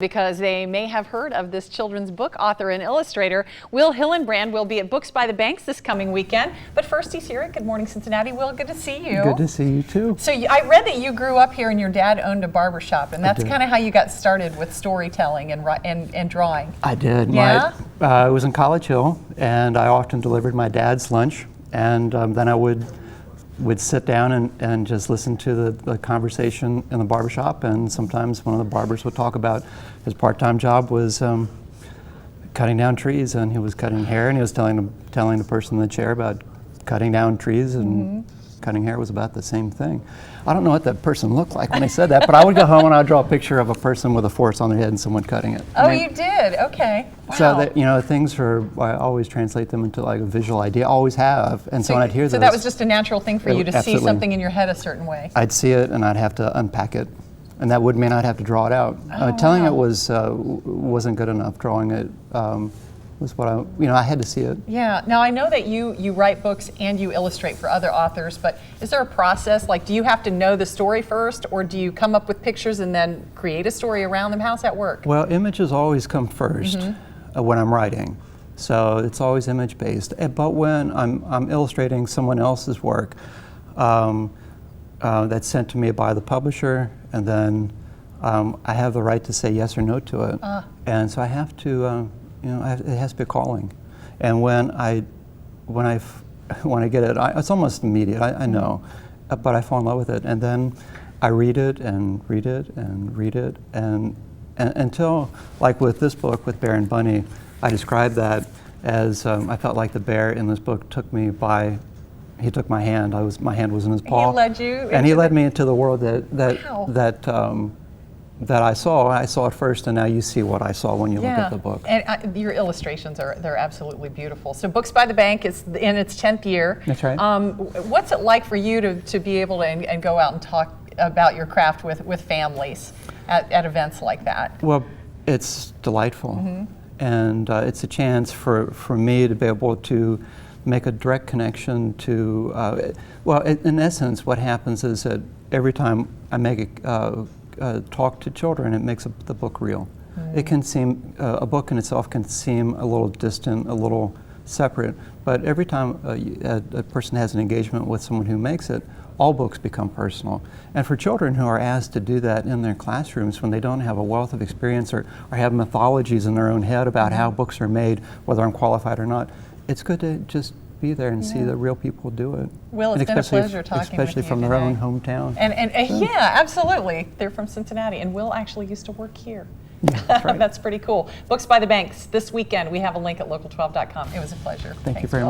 because they may have heard of this children's book author and illustrator. Will Hillenbrand will be at Books by the Banks this coming weekend. But first, he's here at Good Morning Cincinnati. Will, good to see you. Good to see you too. So I read that you grew up here and your dad owned a barber shop, and that's kind of how you got started with storytelling and drawing. I did. Yeah? I was in College Hill, and I often delivered my dad's lunch, and then I would sit down and just listen to the conversation in the barbershop, and sometimes one of the barbers would talk about his part-time job was cutting down trees, and he was cutting hair, and he was telling the person in the chair about cutting down trees, and cutting hair was about the same thing. I don't know what that person looked like when he said that, but I would go home and I'd draw a picture of a person with a forest on their head and someone cutting it. Oh, you did? Okay. Wow. So that, things I always translate them into like a visual idea, always have. And so when I'd hear So that was just a natural thing for you to see something in your head a certain way? I'd see it and I'd have to unpack it. And that would mean I'd have to draw it out. Telling it wasn't good enough. Drawing it was what I had to see it. Yeah. Now I know that you write books and you illustrate for other authors, but is there a process? Like, do you have to know the story first, or do you come up with pictures and then create a story around them? How's that work? Well, images always come first when I'm writing, so it's always image based. But when I'm illustrating someone else's work, that's sent to me by the publisher, and then I have the right to say yes or no to it, and so I have to. It has to be calling, and when I get it, it's almost immediate. I know, but I fall in love with it, and then I read it and read it and read it, and until, like with this book with Bear and Bunny, I described that as I felt like the bear in this book took me by. He took my hand. My hand was in his paw. He led you, and he led me into the world that I saw. I saw it first, and now you see what I saw when you look at the book. And your illustrations they're absolutely beautiful. So Books by the Bank is in its 10th year. That's right. What's it like for you to be able to and go out and talk about your craft with families at events like that? Well, it's delightful, and it's a chance for me to be able to make a direct connection to, in essence, what happens is that every time I make talk to children, it makes the book real. It can seem, a book in itself can seem a little distant, a little separate, but every time a person has an engagement with someone who makes it, all books become personal. And for children who are asked to do that in their classrooms when they don't have a wealth of experience or have mythologies in their own head about how books are made, whether I'm qualified or not, it's good to just be there and see the real people do it. Will, it's been a pleasure talking with you especially from their own hometown. And yeah, absolutely. They're from Cincinnati, and Will actually used to work here. Yeah, that's right. That's pretty cool. Books by the Banks this weekend. We have a link at local12.com. It was a pleasure. Thanks, you very much.